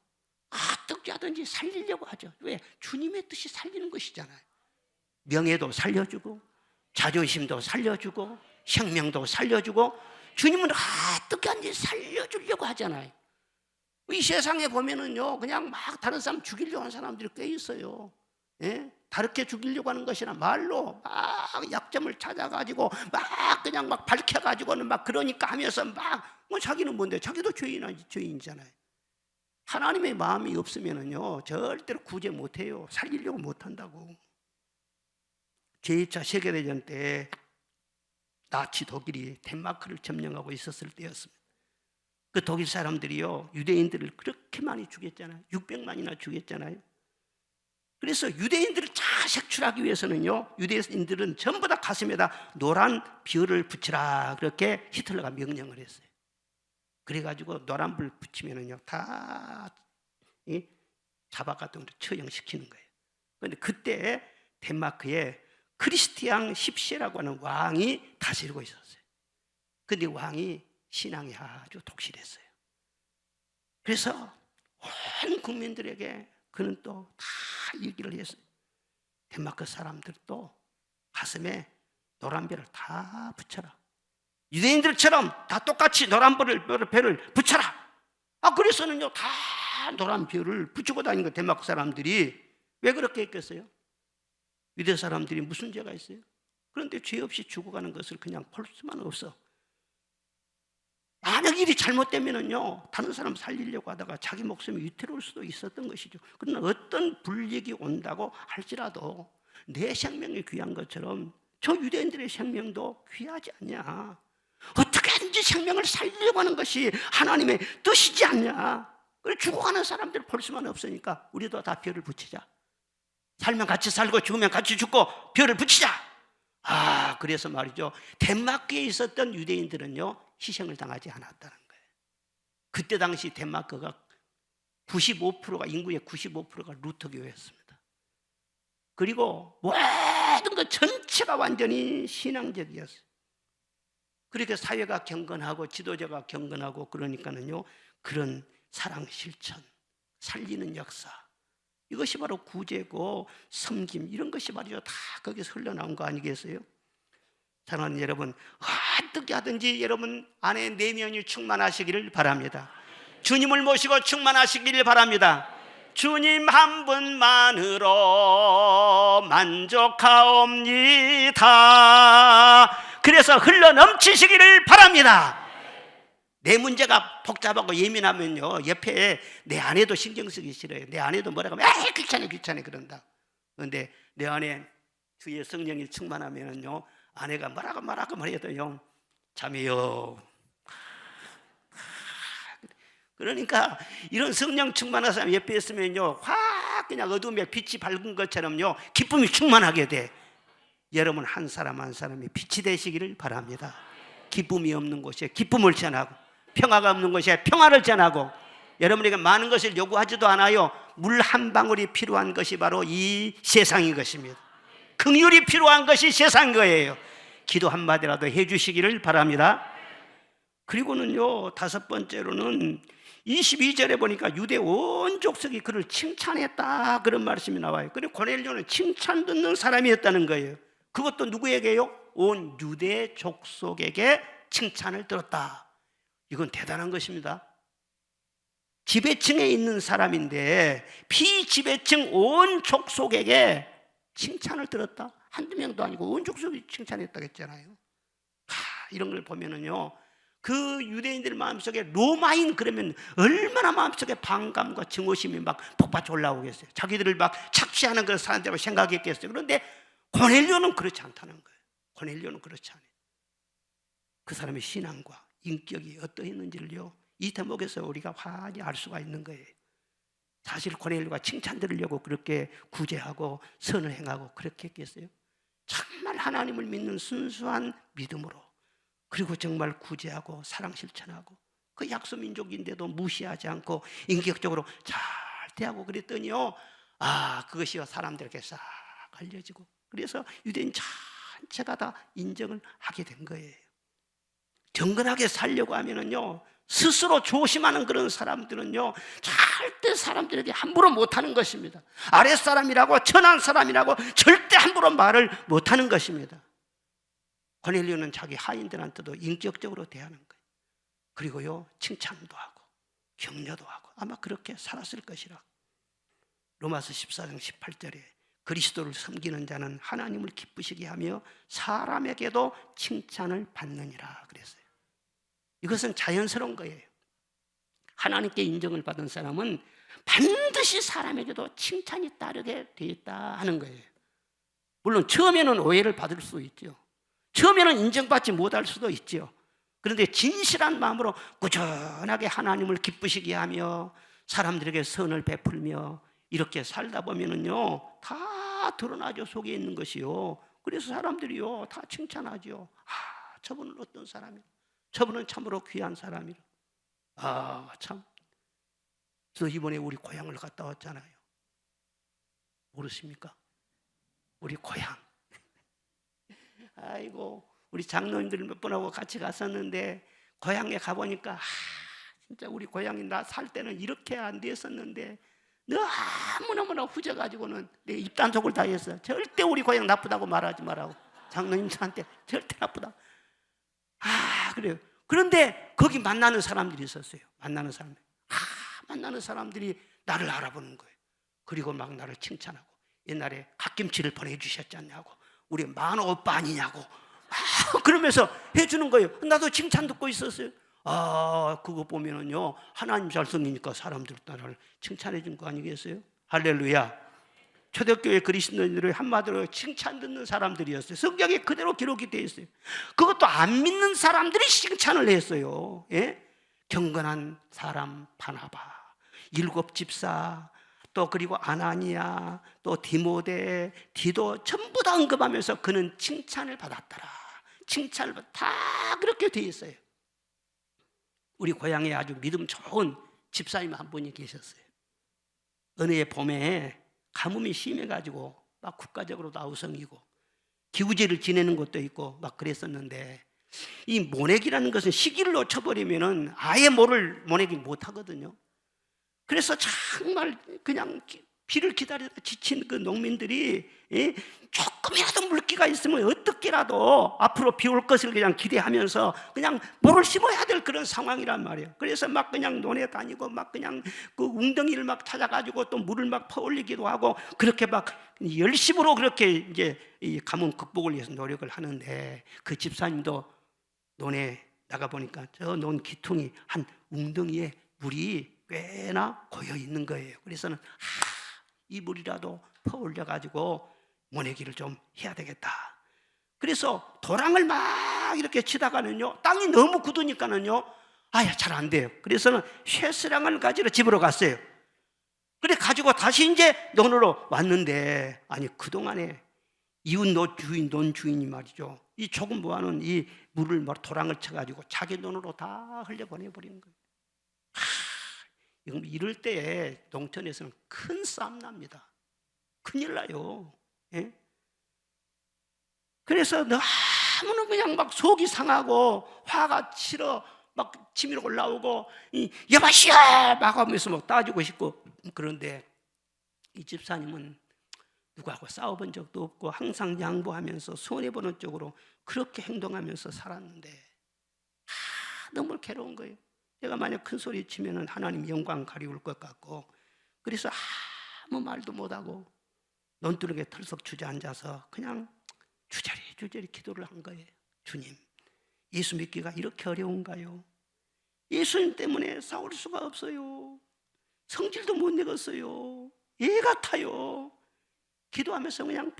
어떻게 하든지 살리려고 하죠. 왜? 주님의 뜻이 살리는 것이잖아요. 명예도 살려주고 자존심도 살려주고 생명도 살려주고 주님은 어떻게 하든지 살려주려고 하잖아요. 이 세상에 보면은요 그냥 막 다른 사람 죽이려고 하는 사람들이 꽤 있어요. 예? 다르게 죽이려고 하는 것이나 말로 막 약점을 찾아가지고 막 그냥 막 밝혀가지고는 막 그러니까 하면서 막 뭐 자기는 뭔데 자기도 죄인이잖아요. 하나님의 마음이 없으면은요 절대로 구제 못해요. 살리려고 못한다고. 제2차 세계대전 때 나치 독일이 덴마크를 점령하고 있었을 때였습니다. 그 독일 사람들이요 유대인들을 그렇게 많이 죽였잖아요. 600만이나 죽였잖아요. 그래서 유대인들을 다 색출하기 위해서는요 유대인들은 전부 다 가슴에다 노란 비어를 붙이라 그렇게 히틀러가 명령을 했어요. 그래가지고 노란 불 붙이면은요 다 자박같은 걸 처형시키는 거예요. 그런데 그때 덴마크에 크리스티앙 10세라고 하는 왕이 다스리고 있었어요. 그런데 왕이 신앙이 아주 독실했어요. 그래서 온 국민들에게 그는 또 다 얘기를 했어요. 덴마크 사람들도 가슴에 노란 별을 다 붙여라. 유대인들처럼 다 똑같이 노란 별을 붙여라. 그래서는요 다 노란 별을 붙이고 다니는 거 덴마크 사람들이. 왜 그렇게 했겠어요? 유대 사람들이 무슨 죄가 있어요? 그런데 죄 없이 죽어가는 것을 그냥 볼 수만 없어. 만약 일이 잘못되면은요 다른 사람 살리려고 하다가 자기 목숨이 위태로울 수도 있었던 것이죠. 그러나 어떤 불이익이 온다고 할지라도 내 생명이 귀한 것처럼 저 유대인들의 생명도 귀하지 않냐. 어떻게든지 생명을 살리려고 하는 것이 하나님의 뜻이지 않냐. 그래서 죽어가는 사람들 볼 수만 없으니까 우리도 다 별을 붙이자. 살면 같이 살고 죽으면 같이 죽고 별을 붙이자. 그래서 말이죠 덴마크에 있었던 유대인들은요 희생을 당하지 않았다는 거예요. 그때 당시 덴마크가 95%가 인구의 95%가 루터 교회였습니다. 그리고 모든 것 전체가 완전히 신앙적이었어요. 그렇게 사회가 경건하고 지도자가 경건하고 그러니까는요 그런 사랑 실천, 살리는 역사, 이것이 바로 구제고 섬김, 이런 것이 말이죠. 다 거기서 흘러나온 거 아니겠어요? 사랑하는 여러분, 어떻게 하든지 여러분 안에 내면이 충만하시기를 바랍니다. 주님을 모시고 충만하시기를 바랍니다. 주님 한 분만으로 만족하옵니다. 그래서 흘러넘치시기를 바랍니다. 내 문제가 복잡하고 예민하면요, 옆에 내 아내도 신경 쓰기 싫어요. 내 아내도 뭐라고 하면 에이 귀찮아 그런다. 그런데 내 안에 주의 성령이 충만하면요, 아내가 뭐라고 해도요, 자매요. 그러니까 이런 성령 충만한 사람 옆에 있으면요, 확 그냥 어둠에 빛이 밝은 것처럼요, 기쁨이 충만하게 돼. 여러분 한 사람 한 사람이 빛이 되시기를 바랍니다. 기쁨이 없는 곳에 기쁨을 전하고, 평화가 없는 곳에 평화를 전하고, 여러분에게 많은 것을 요구하지도 않아요. 물 한 방울이 필요한 것이 바로 이 세상인 것입니다. 긍휼이 필요한 것이 세상인 거예요. 기도 한마디라도 해주시기를 바랍니다. 그리고는요, 다섯 번째로는 22절에 보니까 유대 온 족속이 그를 칭찬했다, 그런 말씀이 나와요. 그리고 고넬료는 칭찬 듣는 사람이었다는 거예요. 그것도 누구에게요? 온 유대 족속에게 칭찬을 들었다. 이건 대단한 것입니다. 지배층에 있는 사람인데 비지배층 온 족속에게 칭찬을 들었다. 한두 명도 아니고 온 족속이 칭찬했다고 했잖아요. 이런 걸 보면은요, 그 유대인들 마음속에 로마인 그러면 얼마나 마음속에 반감과 증오심이 막 폭받쳐 올라오겠어요. 자기들을 막 착취하는 그런 사람들이라고 생각했겠어요. 그런데 고넬료는 그렇지 않다는 거예요. 고넬료는 그렇지 않아요. 그 사람의 신앙과 인격이 어떠했는지를요, 이 대목에서 우리가 환히 알 수가 있는 거예요. 사실 고넬료가 칭찬 들으려고 그렇게 구제하고 선을 행하고 그렇게 했겠어요? 정말 하나님을 믿는 순수한 믿음으로, 그리고 정말 구제하고 사랑 실천하고, 그 약소 민족인데도 무시하지 않고 인격적으로 잘 대하고 그랬더니요, 그것이 사람들에게 싹 알려지고, 그래서 유대인 전체가 다 인정을 하게 된 거예요. 경건하게 살려고 하면은요, 스스로 조심하는 그런 사람들은요, 절대 사람들에게 함부로 못하는 것입니다. 아랫사람이라고, 천한 사람이라고 절대 함부로 말을 못하는 것입니다. 고넬료는 자기 하인들한테도 인격적으로 대하는 거예요. 그리고요, 칭찬도 하고 격려도 하고, 아마 그렇게 살았을 것이라. 로마서 14장 18절에 그리스도를 섬기는 자는 하나님을 기쁘시게 하며 사람에게도 칭찬을 받느니라 그랬어요. 이것은 자연스러운 거예요. 하나님께 인정을 받은 사람은 반드시 사람에게도 칭찬이 따르게 되어 있다 하는 거예요. 물론 처음에는 오해를 받을 수 있죠. 처음에는 인정받지 못할 수도 있죠. 그런데 진실한 마음으로 꾸준하게 하나님을 기쁘시게 하며 사람들에게 선을 베풀며 이렇게 살다 보면은요, 다 드러나죠. 속에 있는 것이요. 그래서 사람들이요, 다 칭찬하죠. 저분은 어떤 사람이야? 저분은 참으로 귀한 사람이라. 참. 그래서 이번에 우리 고향을 갔다 왔잖아요. 모르십니까? 우리 고향. 아이고, 우리 장로님들 몇 분하고 같이 갔었는데 고향에 가보니까 진짜 우리 고향이 나 살 때는 이렇게 안 됐었는데 너무너무나 후져가지고는 내 입단속을 다 했어. 절대 우리 고향 나쁘다고 말하지 말라고. 장로님들한테 절대 나쁘다. 그래요. 그런데 거기 만나는 사람들이 있었어요. 만나는 사람들이 나를 알아보는 거예요. 그리고 막 나를 칭찬하고, 옛날에 갓김치를 보내주셨지 않냐고, 우리 만호 오빠 아니냐고 그러면서 해주는 거예요. 나도 칭찬 듣고 있었어요. 그거 보면은요, 하나님 잘성이니까 사람들 나를 칭찬해 준 거 아니겠어요? 할렐루야. 초대교회 그리스도인들을 한마디로 칭찬 듣는 사람들이었어요. 성경에 그대로 기록이 되어 있어요. 그것도 안 믿는 사람들이 칭찬을 했어요. 예? 경건한 사람 바나바, 7 집사, 또 그리고 아나니아, 또 디모데, 디도 전부 다 언급하면서 그는 칭찬을 받았더라. 칭찬을 다 그렇게 되어 있어요. 우리 고향에 아주 믿음 좋은 집사님 한 분이 계셨어요. 어느 해 봄에 가뭄이 심해가지고 막 국가적으로도 아우성이고 기우제를 지내는 것도 있고 막 그랬었는데, 이 모내기라는 것은 시기를 놓쳐버리면은 아예 모내기 못하거든요. 그래서 정말 그냥 비를 기다리다 지친 그 농민들이 조금이라도 물기가 있으면 어떻게라도 앞으로 비 올 것을 그냥 기대하면서 그냥 뭐를 심어야 될 그런 상황이란 말이에요. 그래서 막 그냥 논에 다니고 막 그냥 그 웅덩이를 막 찾아가지고 또 물을 막 퍼올리기도 하고 그렇게 막 열심으로 그렇게 이제 이 가뭄 극복을 위해서 노력을 하는데 그 집사님도 논에 나가 보니까 저 논 기퉁이 한 웅덩이에 물이 꽤나 고여 있는 거예요. 그래서는 이 물이라도 퍼올려 가지고 모내기를 좀 해야 되겠다. 그래서 도랑을 막 이렇게 치다가는요, 땅이 너무 굳으니까는요, 잘 안 돼요. 그래서는 쇠스랑을 가지러 집으로 갔어요. 그래 가지고 다시 이제 논으로 왔는데, 아니 그동안에 이웃 논 주인이 말이죠, 이 조금 모아놓은 이 물을 도랑을 쳐가지고 자기 논으로 다 흘려보내버리는 거예요. 이럴 때에 농촌에서는 큰 싸움 납니다. 큰일 나요. 예? 그래서 너무나 그냥 막 속이 상하고 화가 치러 막 치밀어 올라오고 여보시오 막 하면서 막 따지고 싶고, 그런데 이 집사님은 누구하고 싸워본 적도 없고 항상 양보하면서 손해보는 쪽으로 그렇게 행동하면서 살았는데 너무 괴로운 거예요. 내가 만약 큰 소리 치면은 하나님 영광 가리울 것 같고, 그래서 아무 말도 못하고 논두렁에 털썩 주저앉아서 그냥 주저리 기도를 한 거예요. 주님, 예수 믿기가 이렇게 어려운가요? 예수님 때문에 싸울 수가 없어요. 성질도 못 내겠어요. 애 같아요. 기도하면서 그냥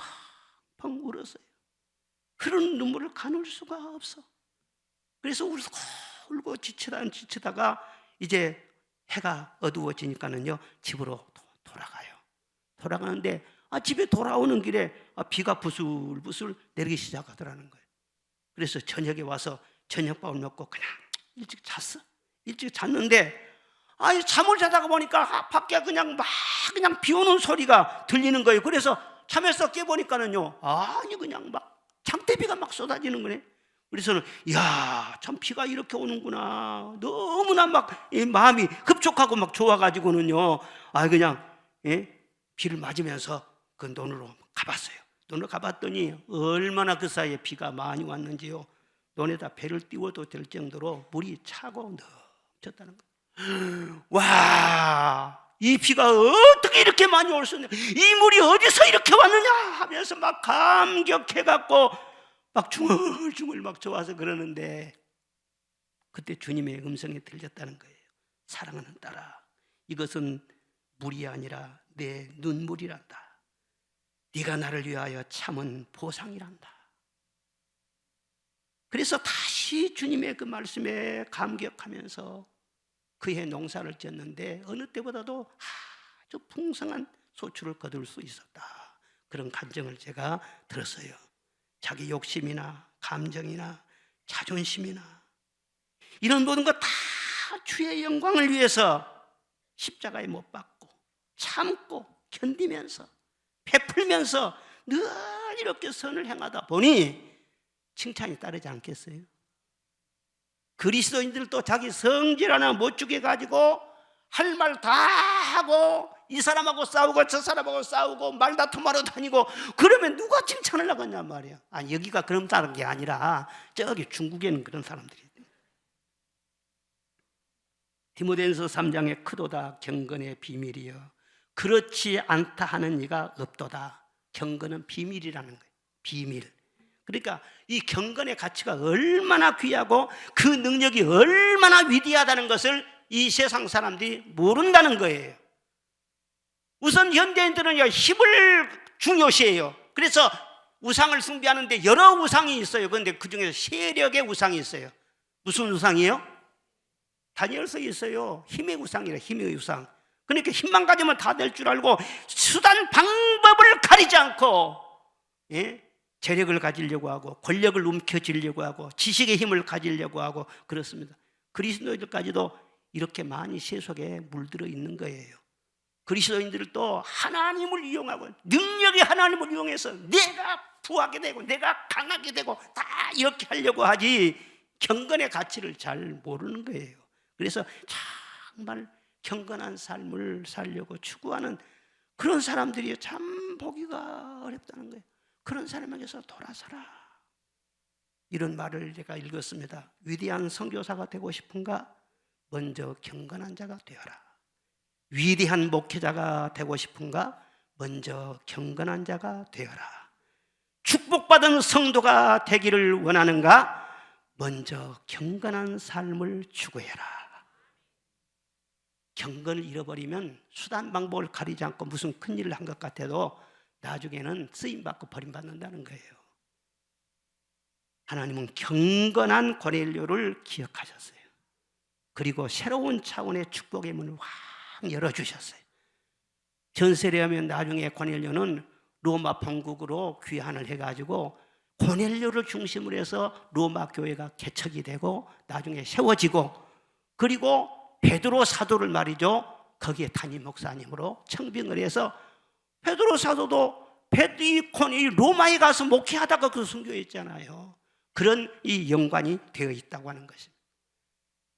펑펑 울었어요. 그런 눈물을 가눌 수가 없어. 그래서 울고 지치다가 이제 해가 어두워지니까는요, 집으로 돌아가요. 돌아가는데 집에 돌아오는 길에 비가 부슬부슬 내리기 시작하더라는 거예요. 그래서 저녁에 와서 저녁밥을 먹고 그냥 일찍 잤어. 일찍 잤는데 잠을 자다가 보니까 밖에 그냥 비 오는 소리가 들리는 거예요. 그래서 잠에서 깨보니까는요, 그냥 막 장대비가 막 쏟아지는 거네. 그래서는 참 비가 이렇게 오는구나. 너무나 막 마음이 흡족하고 막 좋아가지고는요, 그냥 비를 맞으면서 그 논으로 가봤어요. 논으로 가봤더니 얼마나 그 사이에 비가 많이 왔는지요, 논에다 배를 띄워도 될 정도로 물이 차고 넘쳤다는 거예요. 와, 이 비가 어떻게 이렇게 많이 올 수 있냐, 이 물이 어디서 이렇게 왔느냐 하면서 막 감격해갖고 막 중얼중얼 막 좋아서 그러는데, 그때 주님의 음성이 들렸다는 거예요. 사랑하는 딸아, 이것은 물이 아니라 내 눈물이란다. 네가 나를 위하여 참은 보상이란다. 그래서 다시 주님의 그 말씀에 감격하면서 그해 농사를 지었는데 어느 때보다도 아주 풍성한 소출을 거둘 수 있었다. 그런 감정을 제가 들었어요. 자기 욕심이나 감정이나 자존심이나 이런 모든 것 다 주의 영광을 위해서 십자가에 못 박고 참고 견디면서 베풀면서 늘 이렇게 선을 행하다 보니 칭찬이 따르지 않겠어요? 그리스도인들도 자기 성질 하나 못 주게 가지고 할 말 다 하고 이 사람하고 싸우고 저 사람하고 싸우고 말다툼하러 다니고, 그러면 누가 칭찬을 하겠냐 말이야. 여기가 그런 다른 게 아니라 저기 중국에는 그런 사람들이 있대요. 디모데전서 3장에 크도다 경건의 비밀이여 그렇지 않다 하는 이가 없도다. 경건은 비밀이라는 거예요. 비밀. 그러니까 이 경건의 가치가 얼마나 귀하고 그 능력이 얼마나 위대하다는 것을 이 세상 사람들이 모른다는 거예요. 우선 현대인들은 힘을 중요시해요. 그래서 우상을 숭배하는데 여러 우상이 있어요. 그런데 그 중에서 세력의 우상이 있어요. 무슨 우상이에요? 다니엘서에 있어요. 힘의 우상이라, 힘의 우상. 그러니까 힘만 가지면 다 될 줄 알고 수단 방법을 가리지 않고 재력을 가지려고 하고 권력을 움켜쥐려고 하고 지식의 힘을 가지려고 하고 그렇습니다. 그리스도인들까지도 이렇게 많이 세속에 물들어 있는 거예요. 그리스도인들도 하나님을 이용하고 능력이 하나님을 이용해서 내가 부하게 되고 내가 강하게 되고 다 이렇게 하려고 하지 경건의 가치를 잘 모르는 거예요. 그래서 정말 경건한 삶을 살려고 추구하는 그런 사람들이 참 보기가 어렵다는 거예요. 그런 사람에게서 돌아서라. 이런 말을 제가 읽었습니다. 위대한 선교사가 되고 싶은가? 먼저 경건한 자가 되어라. 위대한 목회자가 되고 싶은가? 먼저 경건한 자가 되어라. 축복받은 성도가 되기를 원하는가? 먼저 경건한 삶을 추구해라. 경건을 잃어버리면 수단 방법을 가리지 않고 무슨 큰일을 한 것 같아도 나중에는 쓰임받고 버림받는다는 거예요. 하나님은 경건한 고넬료를 기억하셨어요. 그리고 새로운 차원의 축복의 문을 확 열어주셨어요. 전세례 하면 나중에 고넬료는 로마 본국으로 귀환을 해가지고 고넬료를 중심으로 해서 로마 교회가 개척이 되고 나중에 세워지고, 그리고 베드로 사도를 말이죠, 거기에 담임 목사님으로 청빙을 해서 베드로 사도도 이 로마에 가서 목회하다가 그 순교했잖아요. 그런 이 연관이 되어 있다고 하는 것입니다.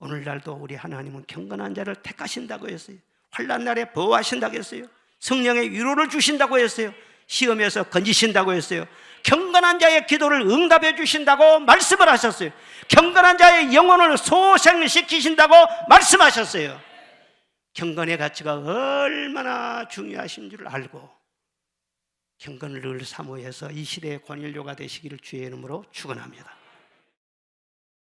오늘날도 우리 하나님은 경건한 자를 택하신다고 했어요. 환난 날에 보호하신다고 했어요. 성령의 위로를 주신다고 했어요. 시험에서 건지신다고 했어요. 경건한 자의 기도를 응답해 주신다고 말씀을 하셨어요. 경건한 자의 영혼을 소생시키신다고 말씀하셨어요. 경건의 가치가 얼마나 중요하신 줄 알고 경건을 늘 사모해서 이 시대의 고넬료가 되시기를 주의 이름으로 축원합니다.